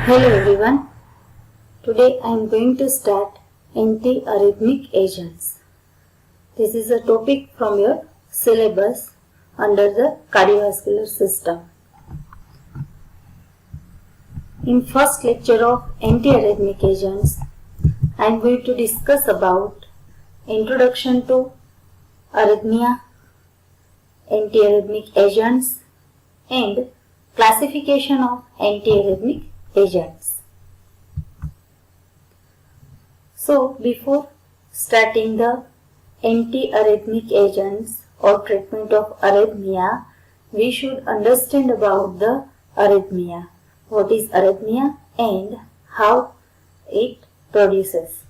Hello everyone. Today I am going to start antiarrhythmic agents. This is a topic from your syllabus under the cardiovascular system. In first lecture of antiarrhythmic agents, I am going to discuss about introduction to arrhythmia, antiarrhythmic agents and classification of antiarrhythmic agents. So, before starting the antiarrhythmic agents or treatment of arrhythmia, we should understand about the arrhythmia. What is arrhythmia and how it produces.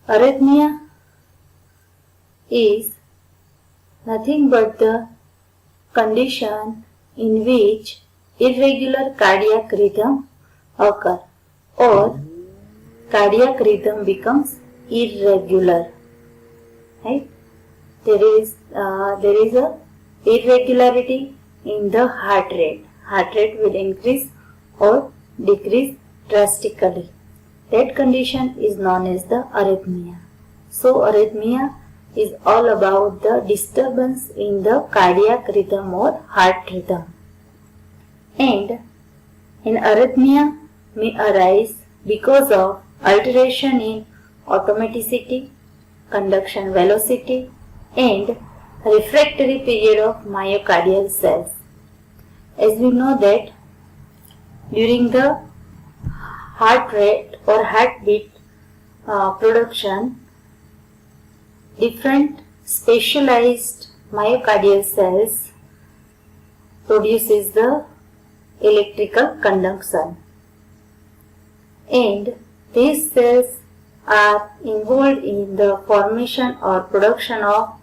Arrhythmia is nothing but the condition in which irregular cardiac rhythm occur or cardiac rhythm becomes irregular. Right? There is a irregularity in the heart rate. Heart rate will increase or decrease drastically. That condition is known as the arrhythmia. So arrhythmia is all about the disturbance in the cardiac rhythm or heart rhythm. And an arrhythmia may arise because of alteration in automaticity, conduction velocity and refractory period of myocardial cells. As we know that during the heart rate or heartbeat production, different specialized myocardial cells produces the electrical conduction, and these cells are involved in the formation or production of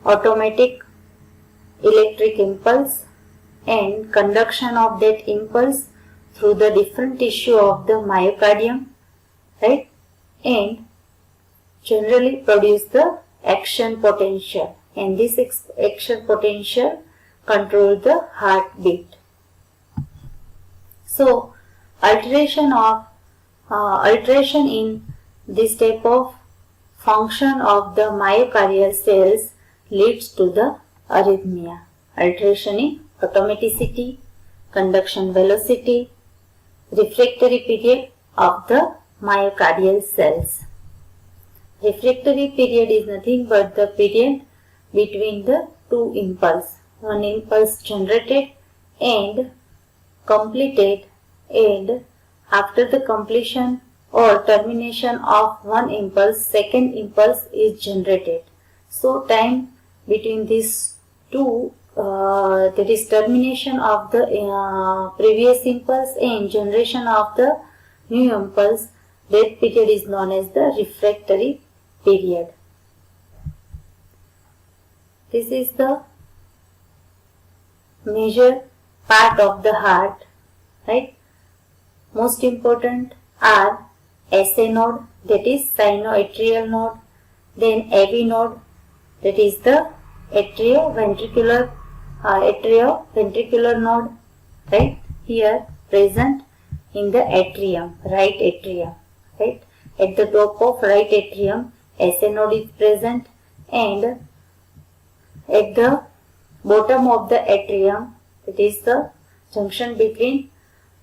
automatic electric impulse and conduction of that impulse through the different tissue of the myocardium, right? And generally produce the action potential, and this action potential control the heartbeat. So alteration in this type of function of the myocardial cells leads to the arrhythmia. Alteration in automaticity, conduction velocity, refractory period of the myocardial cells. Refractory period is nothing but the period between the two impulses. One impulse generated and completed, and after the completion or termination of one impulse, second impulse is generated. So time between these two, that is termination of the previous impulse and generation of the new impulse, that period is known as the refractory period. This is the major part of the heart, right? Most important are SA node, that is sinoatrial node, then AV node, that is the atrioventricular node, right? Here present in the atrium, right atrium, right? At the top of right atrium, SA node is present, and at the bottom of the atrium, that is the junction between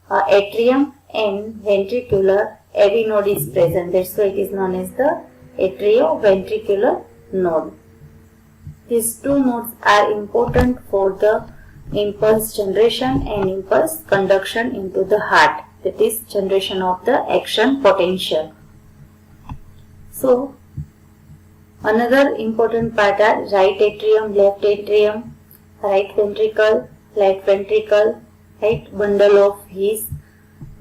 atrium and ventricular, AV node is present. That's why it is known as the atrioventricular node. These two nodes are important for the impulse generation and impulse conduction into the heart, that is generation of the action potential. So another important part are right atrium, left atrium, right ventricle, left ventricle, right bundle of His,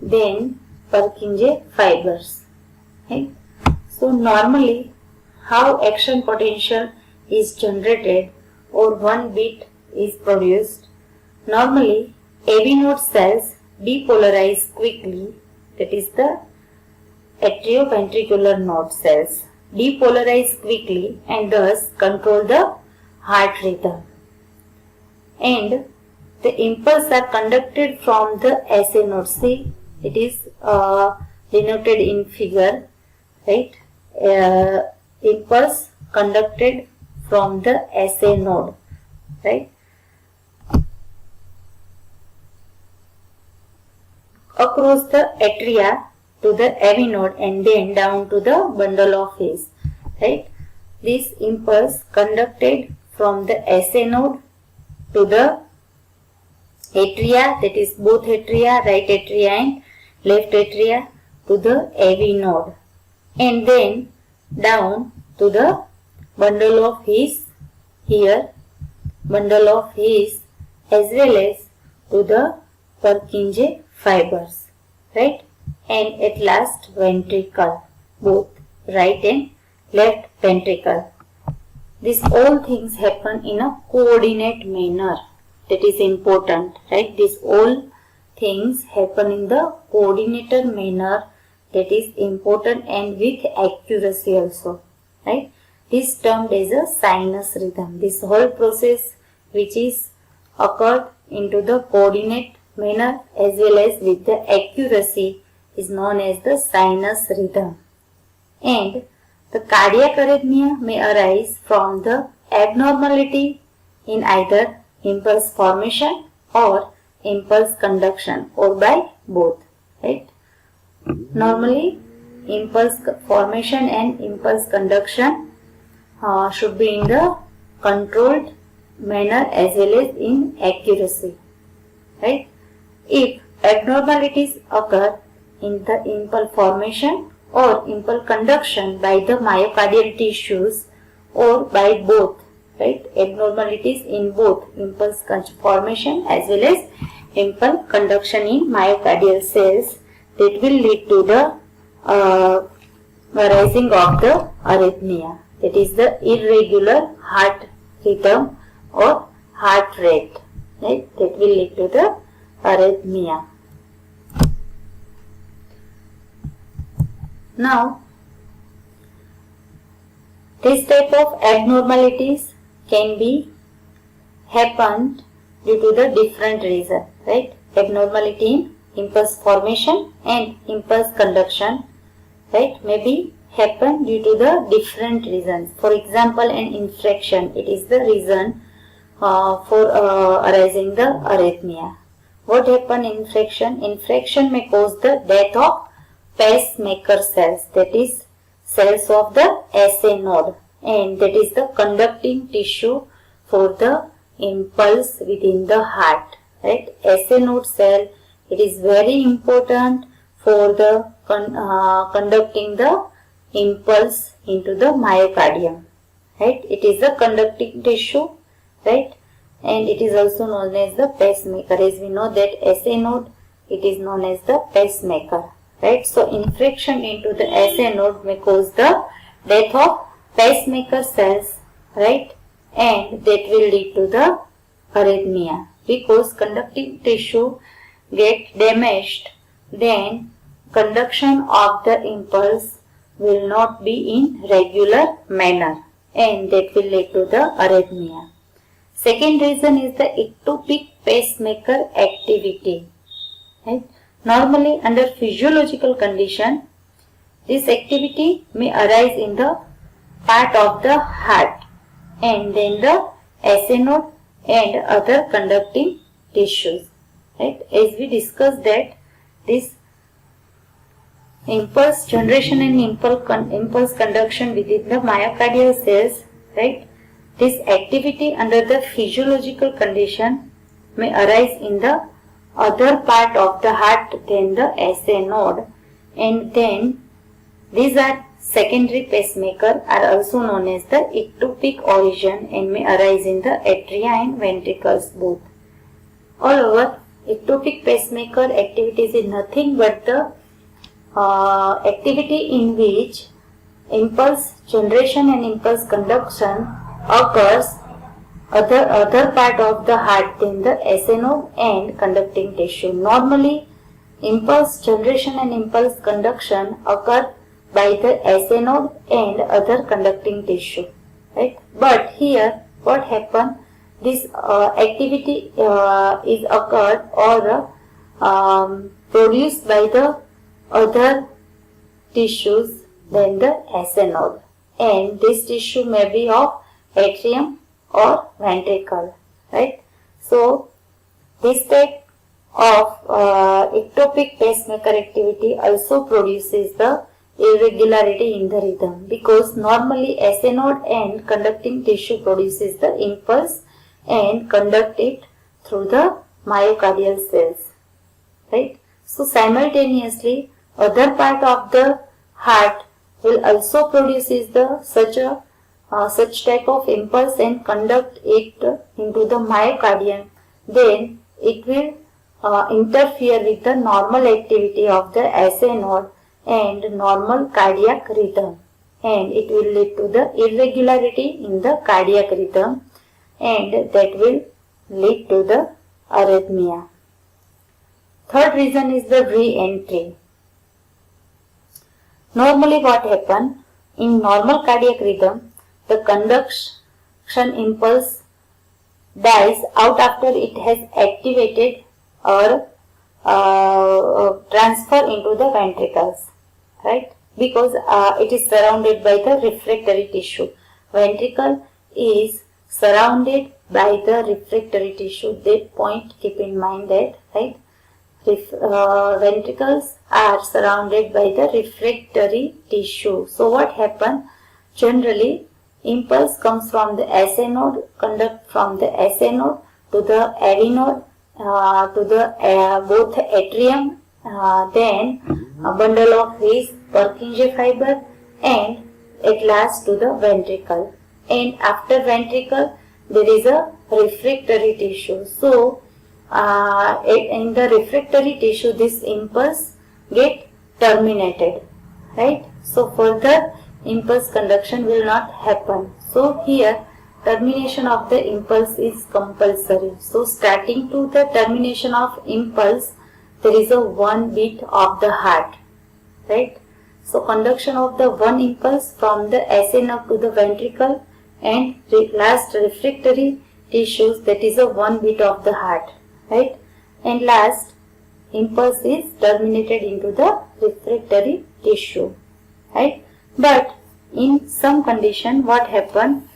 then Purkinje fibers. Right? So normally how action potential is generated or one beat is produced. Normally AV node cells depolarize quickly, that is the atrioventricular node cells depolarize quickly and thus control the heart rhythm. And the impulse are conducted from the SA node. See, it is denoted in figure, right? Impulse conducted from the SA node, right? Across the atria to the AV node and then down to the bundle of hairs, right? This impulse conducted from the SA node to the atria, that is both atria, right atria and left atria, to the AV node, and then down to the bundle of hairs here, bundle of hairs, as well as to the Purkinje fibers, right? And at last ventricle, both right and left ventricle. These all things happen in a coordinate manner. That is important, right? These all things happen in the coordinated manner. That is important, and with accuracy also, right? This termed as a sinus rhythm. This whole process which is occurred into the coordinate manner as well as with the accuracy is known as the sinus rhythm. And the cardiac arrhythmia may arise from the abnormality in either impulse formation or impulse conduction, or by both, right? Normally, impulse formation and impulse conduction should be in the controlled manner as well as in accuracy, right? If abnormalities occur in the impulse formation or impulse conduction by the myocardial tissues or by both, right? Abnormalities in both impulse formation as well as impulse conduction in myocardial cells, that will lead to the arising of the arrhythmia. That is the irregular heart rhythm or heart rate, right? That will lead to the arrhythmia. Now, this type of abnormalities can be happened due to the different reason, right? Abnormality in impulse formation and impulse conduction, right, may be happen due to the different reasons. For example, an infection, it is the reason for arising the arrhythmia. What happen in infection? Infection may cause the death of pacemaker cells, that is cells of the SA node, and that is the conducting tissue for the impulse within the heart, right? SA node cell, it is very important for the conducting the impulse into the myocardium, right? It is the conducting tissue, right? And it is also known as the pacemaker. As we know that SA node, it is known as the pacemaker, right? So infection into the SA node may cause the death of pacemaker cells, right? And that will lead to the arrhythmia, because conducting tissue get damaged, then conduction of the impulse will not be in regular manner, and that will lead to the arrhythmia. Second reason is the ectopic pacemaker activity, right? Normally under physiological condition, this activity may arise in the part of the heart and then the SA node and other conducting tissues, right? As we discussed that this impulse generation and impulse conduction within the myocardial cells, right? This activity under the physiological condition may arise in the other part of the heart than the SA node, and then these are secondary pacemaker, are also known as the ectopic origin, and may arise in the atria and ventricles both. All over, ectopic pacemaker activities is nothing but the activity in which impulse generation and impulse conduction occurs other part of the heart than the SA node and conducting tissue. Normally, impulse generation and impulse conduction occur by the SA node and other conducting tissue, right? But here, what happen? this activity is occurred or produced by the other tissues than the SA node, and this tissue may be of atrium or ventricle, right? So this type of ectopic pacemaker activity also produces the irregularity in the rhythm, because normally SA node and conducting tissue produces the impulse and conduct it through the myocardial cells, right? So simultaneously other part of the heart will also produces the such type of impulse and conduct it into the myocardium. Then it will interfere with the normal activity of the SA node and normal cardiac rhythm, and it will lead to the irregularity in the cardiac rhythm, and that will lead to the arrhythmia. Third reason is the re-entry. Normally what happens in normal cardiac rhythm, the conduction impulse dies out after it has activated or transfer into the ventricles, right? Because it is surrounded by the refractory tissue. Ventricle is surrounded by the refractory tissue. That point keep in mind that, right? Ventricles are surrounded by the refractory tissue. So what happens? Generally, impulse comes from the SA node, conduct from the SA node to the AV node, to the both atrium, then a bundle of his Purkinje fiber, and at last to the ventricle. And after ventricle, there is a refractory tissue. So in the refractory tissue, this impulse get terminated, right? So further impulse conduction will not happen. So here termination of the impulse is compulsory. So starting to the termination of impulse, there is a one beat of the heart, right? So conduction of the one impulse from the SA nerve to the ventricle and last refractory tissues, that is a one beat of the heart, right? And last impulse is terminated into the refractory tissue, right? But in some condition what happen?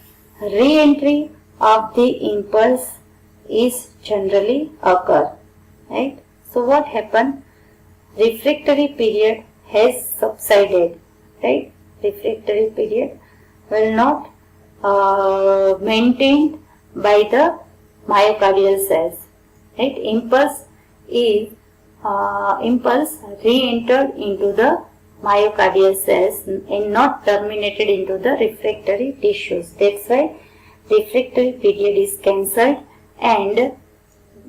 Re-entry of the impulse is generally occur, right? So what happen? Refractory period has subsided, right? Refractory period will not maintained by the myocardial cells, right? Impulse re-entered into the myocardial cells and not terminated into the refractory tissues. That's why refractory period is cancelled and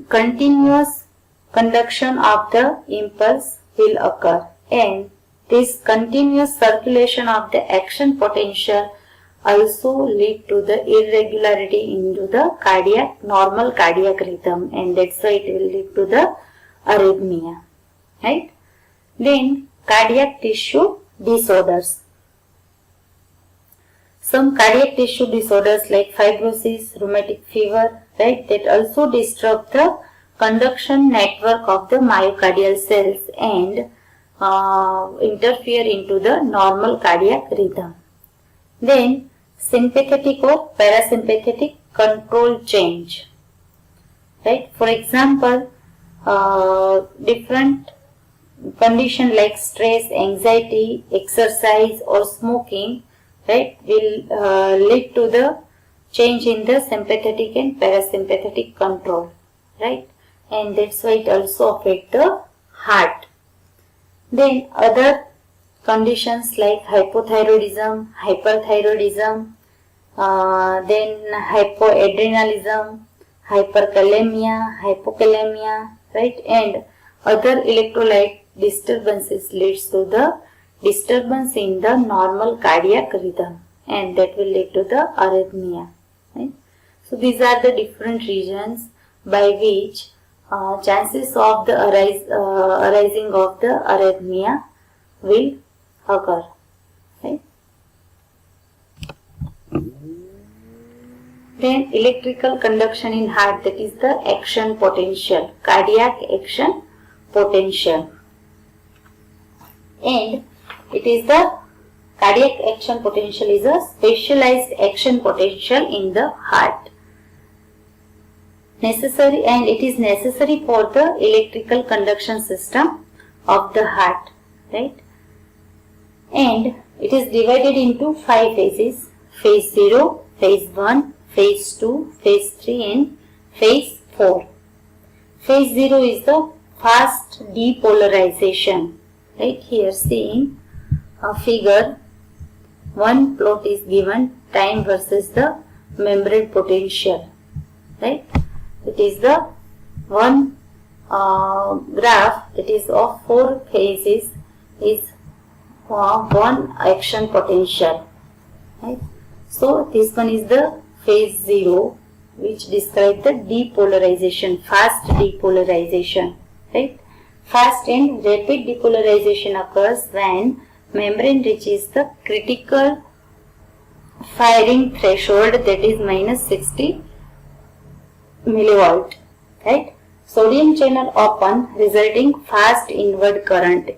continuous conduction of the impulse will occur, and this continuous circulation of the action potential also lead to the irregularity into the normal cardiac rhythm, and that's why it will lead to the arrhythmia, right? Then cardiac tissue disorders. Some cardiac tissue disorders like fibrosis, rheumatic fever, right, that also disturb the conduction network of the myocardial cells and interfere into the normal cardiac rhythm. Then sympathetic or parasympathetic control change, right? For example, different condition like stress, anxiety, exercise or smoking, right, will lead to the change in the sympathetic and parasympathetic control, right? And that's why it also affects the heart. Then other conditions like hypothyroidism, hyperthyroidism, then hypoadrenalism, hyperkalemia, hypokalemia, right, and other electrolyte disturbances leads to the disturbance in the normal cardiac rhythm, and that will lead to the arrhythmia, right? So these are the different reasons by which chances of the arising of the arrhythmia will occur, right? Then electrical conduction in heart, that is the action potential, cardiac action potential. And it is the cardiac action potential is a specialized action potential in the heart. Necessary, and it is necessary for the electrical conduction system of the heart, right? And it is divided into 5 phases: phase 0, phase 1, phase 2, phase 3 and phase 4. Phase 0 is the fast depolarization. Right here seeing a figure, one plot is given, time versus the membrane potential. Right? It is the one graph that is of 4 phases is one action potential. Right? So this one is the phase 0, which describes the depolarization, fast depolarization. Right? Fast and rapid depolarization occurs when membrane reaches the critical firing threshold, that is minus 60 millivolt. Right? Sodium channel open, resulting fast inward current.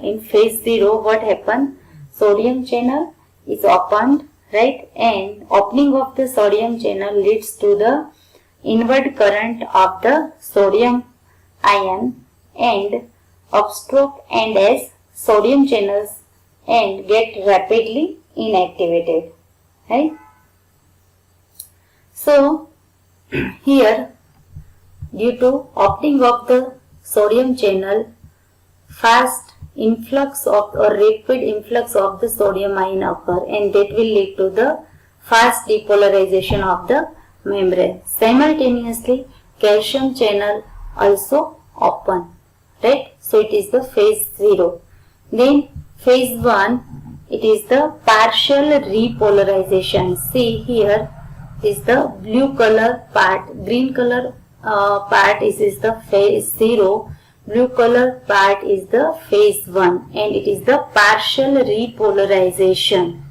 In phase 0, what happened? Sodium channel is opened, right? And opening of the sodium channel leads to the inward current of the sodium ion and upstroke and as sodium channels and get rapidly inactivated. Right? So here, due to opening of the sodium channel, fast influx of or rapid influx of the sodium ion occur, and that will lead to the fast depolarization of the membrane. Simultaneously, calcium channel also open. Right? So it is the phase 0. Then phase 1, it is the partial repolarization. See here is the blue color part, green color part is the phase 0, blue color part is the phase 1, and it is the partial repolarization.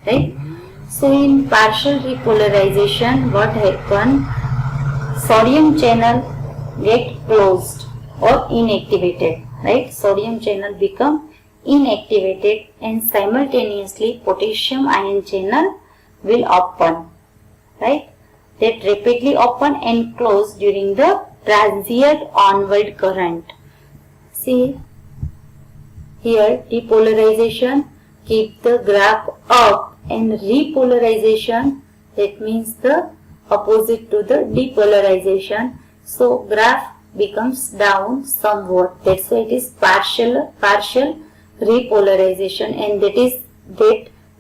Right? So in partial repolarization, what happen? Sodium channel get closed or inactivated. Right? Sodium channel become inactivated, and simultaneously potassium ion channel will open. Right? That rapidly open and close during the transient onward current. See here, depolarization keep the graph up, and repolarization, that means the opposite to the depolarization. So graph becomes down somewhat. That's why it is partial repolarization, and that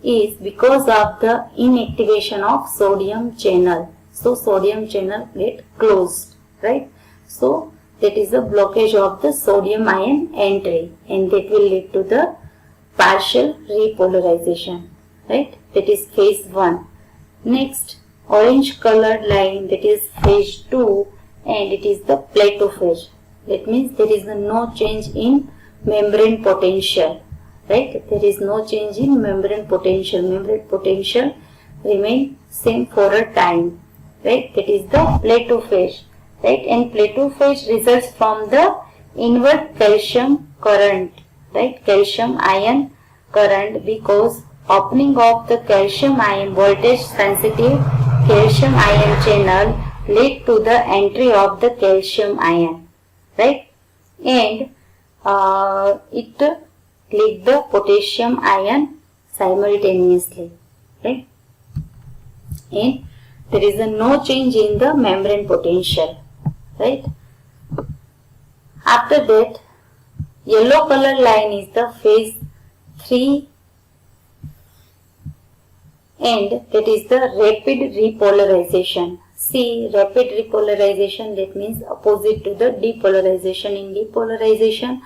is because of the inactivation of sodium channel. So sodium channel get closed. Right? So that is the blockage of the sodium ion entry, and that will lead to the partial repolarization. Right? That is phase 1. Next, orange colored line, that is phase 2, and it is the plateau phase. That means there is no change in membrane potential. Right? There is no change in membrane potential. Membrane potential remain same for a time. Right? That is the plateau phase. Right? And plateau phase results from the inward calcium current. Right? Calcium ion current, because opening of the calcium ion voltage sensitive calcium ion channel lead to the entry of the calcium ion. Right? And it lead the potassium ion simultaneously. Right? And there is no change in the membrane potential. Right? After that, yellow color line is the phase 3, and that is the rapid repolarization. See, rapid repolarization, that means opposite to the depolarization. In depolarization,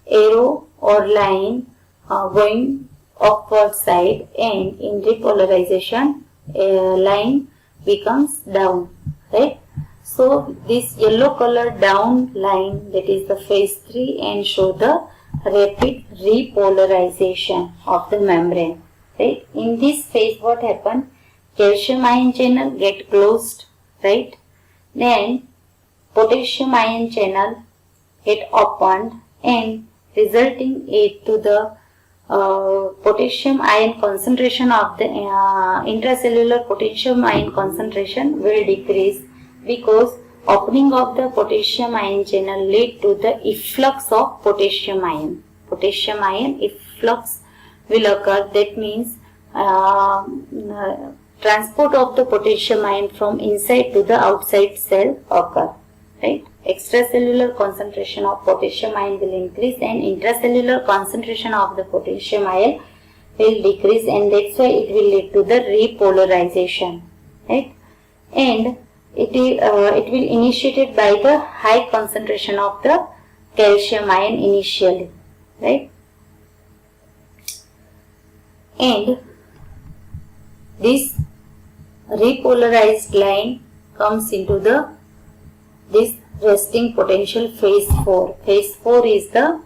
arrow or line going upward side, and in repolarization, line becomes down. Right? So this yellow color down line, that is the phase 3, and show the rapid repolarization of the membrane. Right? In this phase, what happen? calcium ion channel get closed, right? Then potassium ion channel get opened and resulting it to the potassium ion concentration of the intracellular potassium ion concentration will decrease, because opening of the potassium ion channel lead to the efflux of potassium ion. Potassium ion efflux will occur. That means transport of the potassium ion from inside to the outside cell occur, right? Extracellular concentration of potassium ion will increase and intracellular concentration of the potassium ion will decrease, and that's why it will lead to the repolarization, right? And it will initiated by the high concentration of the calcium ion initially, right? And this repolarized line comes into this resting potential phase 4. Phase 4 is the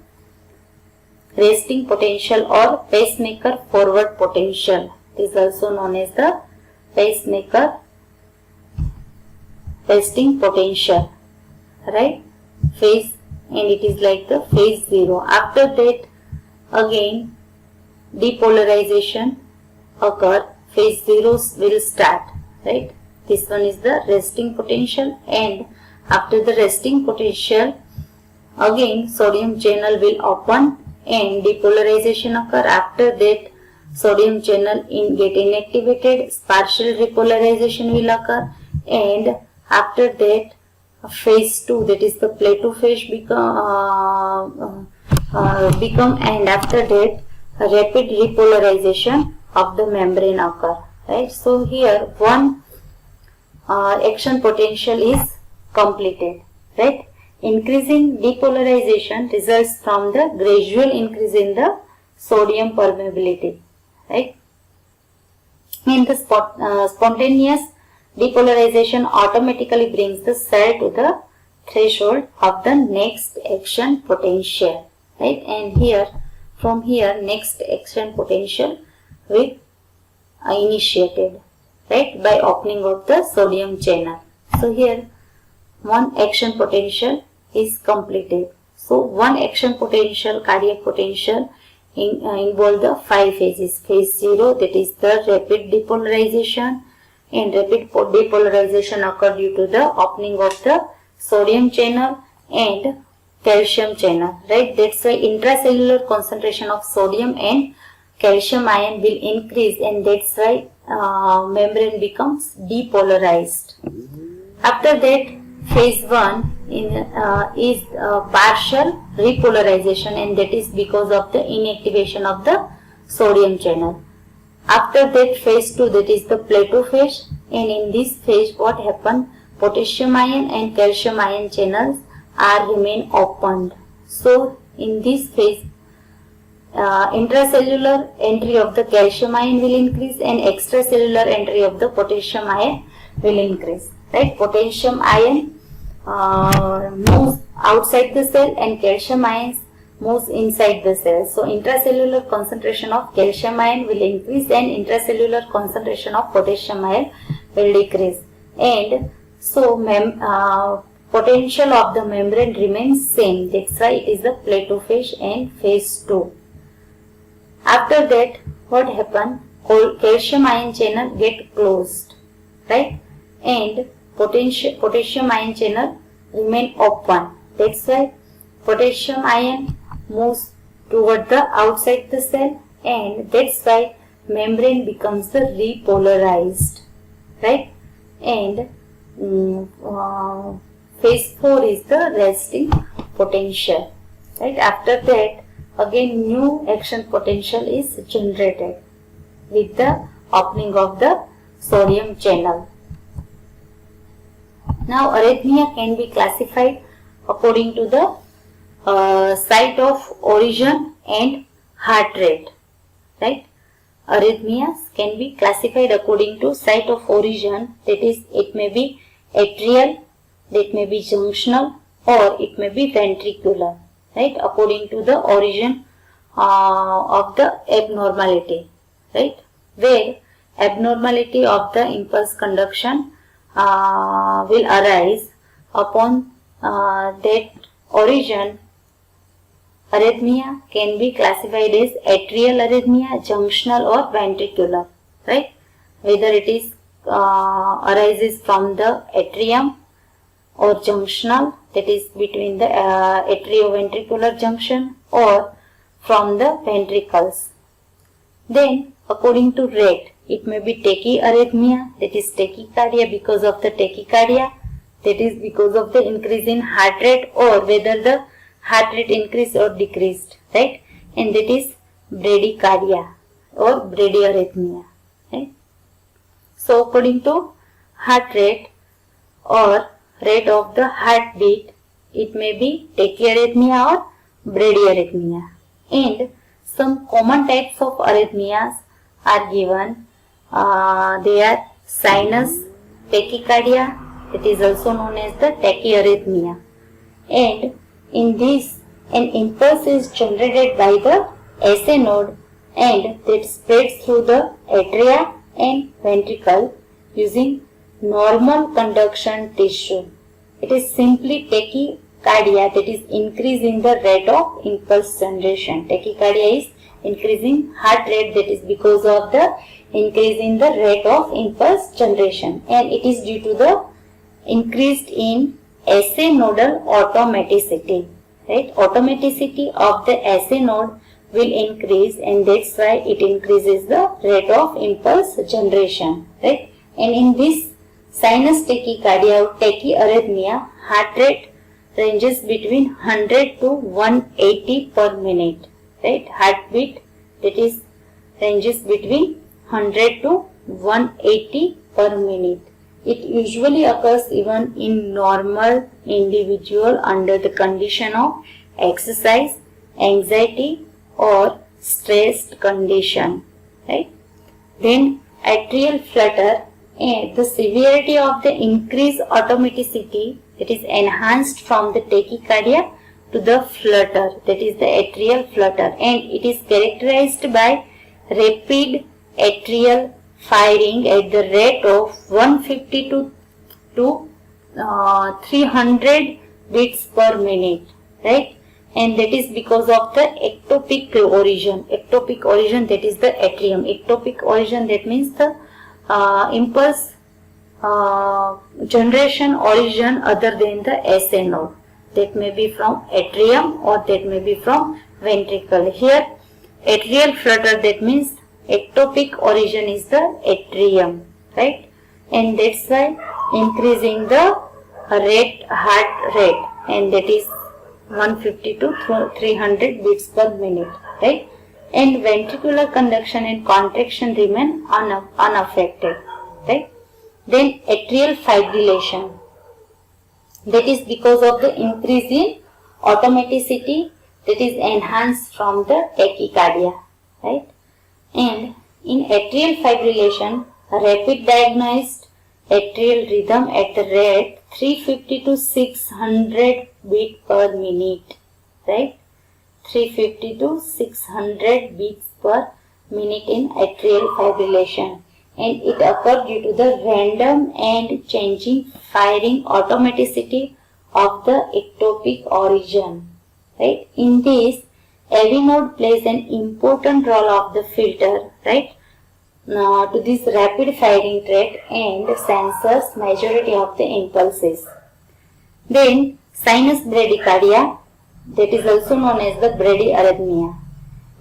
resting potential or pacemaker forward potential. It is also known as the pacemaker resting potential, right? Phase, and it is like the phase 0. After that, again depolarization occur. Phase 0 will start, right? This one is the resting potential, and after the resting potential, again sodium channel will open and depolarization occur. After that, sodium channel get inactivated, partial repolarization will occur, and after that phase 2, that is the plateau phase become, and after that rapid repolarization of the membrane occur, right? So here one action potential is completed, right? Increasing depolarization results from the gradual increase in the sodium permeability, right? And the spontaneous depolarization automatically brings the cell to the threshold of the next action potential, right? And here, from here, next action potential will initiated, right, by opening of the sodium channel. So here one action potential is completed. So one action potential, cardiac potential, involve the 5 phases. Phase 0, that is the rapid depolarization, and rapid depolarization occur due to the opening of the sodium channel and calcium channel, right? That's why intracellular concentration of sodium and calcium ion will increase, and that's why membrane becomes depolarized. After that, phase 1 is partial repolarization, and that is because of the inactivation of the sodium channel. After that, phase 2, that is the plateau phase, and in this phase what happens? Potassium ion and calcium ion channels remain opened. So in this phase, intracellular entry of the calcium ion will increase and extracellular entry of the potassium ion will increase, right? Potassium ion moves outside the cell and calcium ions moves inside the cell. So intracellular concentration of calcium ion will increase and intracellular concentration of potassium ion will decrease, and so potential of the membrane remains same. That's why it is the plateau phase and phase 2. After that, what happen? Calcium ion channel get closed, right? And potassium ion channel remain open. That's why potassium ion moves toward the outside the cell, and that's why membrane becomes the repolarized, right? And phase 4 is the resting potential, right? After that, again new action potential is generated with the opening of the sodium channel. Now arrhythmia can be classified according to the site of origin and heart rate, right? Arrhythmias can be classified according to site of origin, that is, it may be atrial, that may be junctional, or it may be ventricular, right, according to the origin of the abnormality, right, where abnormality of the impulse conduction will arise upon that origin. Arrhythmia can be classified as atrial arrhythmia, junctional or ventricular, right? Whether it is arises from the atrium or junctional, that is between the atrioventricular junction, or from the ventricles. Then according to rate, it may be tachyarrhythmia, that is tachycardia because of the tachycardia, that is because of the increase in heart rate, or whether the heart rate increased or decreased, right? And that is bradycardia or bradyarrhythmia, right? So according to heart rate or rate of the heartbeat, it may be tachyarrhythmia or bradyarrhythmia. And some common types of arrhythmias are given. They are sinus tachycardia, it is also known as the tachyarrhythmia. And in this, an impulse is generated by the SA node and that spreads through the atria and ventricle using normal conduction tissue. It is simply tachycardia, that is increase in the rate of impulse generation. Tachycardia is increasing heart rate, that is because of the increase in the rate of impulse generation, and it is due to the increased in SA nodal automaticity, right? Automaticity of the SA node will increase, and that's why it increases the rate of impulse generation, right? And in this sinus tachycardia or tachyarrhythmia, heart rate ranges between 100 to 180 per minute, right? Heartbeat, that is ranges between 100 to 180 per minute. It usually occurs even in normal individual under the condition of exercise, anxiety or stressed condition, right? Then atrial flutter, the severity of the increased automaticity, that is enhanced from the tachycardia to the flutter, that is the atrial flutter, and it is characterized by rapid atrial firing at the rate of 150 to 300 beats per minute, right? And that is because of the ectopic origin. Ectopic origin, that is the atrium. Ectopic origin, that means the impulse generation origin other than the SA node. That may be from atrium or that may be from ventricle. Here atrial flutter, that means ectopic origin is the atrium, right? And that's why increasing the heart rate, and that is 150 to 300 beats per minute, right? And ventricular conduction and contraction remain unaffected, right? Then atrial fibrillation, that is because of the increase in automaticity, that is enhanced from the tachycardia, right? And in atrial fibrillation, rapid diagnosed atrial rhythm at the rate 350 to 600 beat per minute, right? 350 to 600 beats per minute in atrial fibrillation, and it occurs due to the random and changing firing automaticity of the ectopic origin, right? In this, AV node plays an important role of the filter, right, to this rapid firing rate and censors majority of the impulses. Then sinus bradycardia, that is also known as the bradyarrhythmia.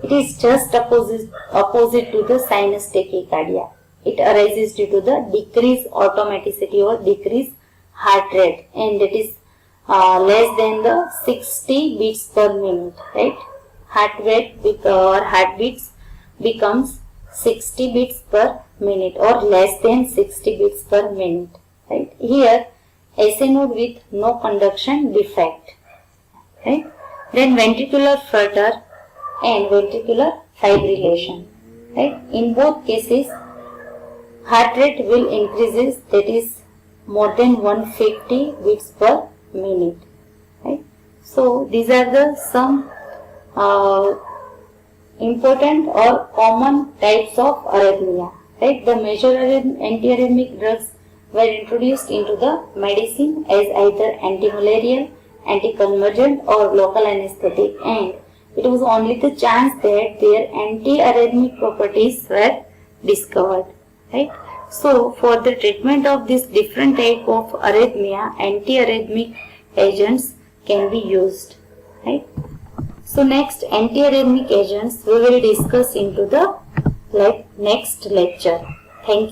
It is just opposite to the sinus tachycardia. It arises due to the decreased automaticity or decreased heart rate, and it is less than the 60 beats per minute, right? Heart rate or heartbeats becomes 60 beats per minute or less than 60 beats per minute, right? Here SA node with no conduction defect, right? Then ventricular flutter and ventricular fibrillation, right? In both cases, heart rate will increases, that is more than 150 beats per minute, right? So these are the some important or common types of arrhythmia, Right? The major antiarrhythmic drugs were introduced into the medicine as either antimalarial, anticonvulsant or local anesthetic, and it was only the chance that their antiarrhythmic properties were discovered. Right? So, for the treatment of this different type of arrhythmia, antiarrhythmic agents can be used. Right? So, next antiarrhythmic agents we will discuss into the next lecture. Thank you.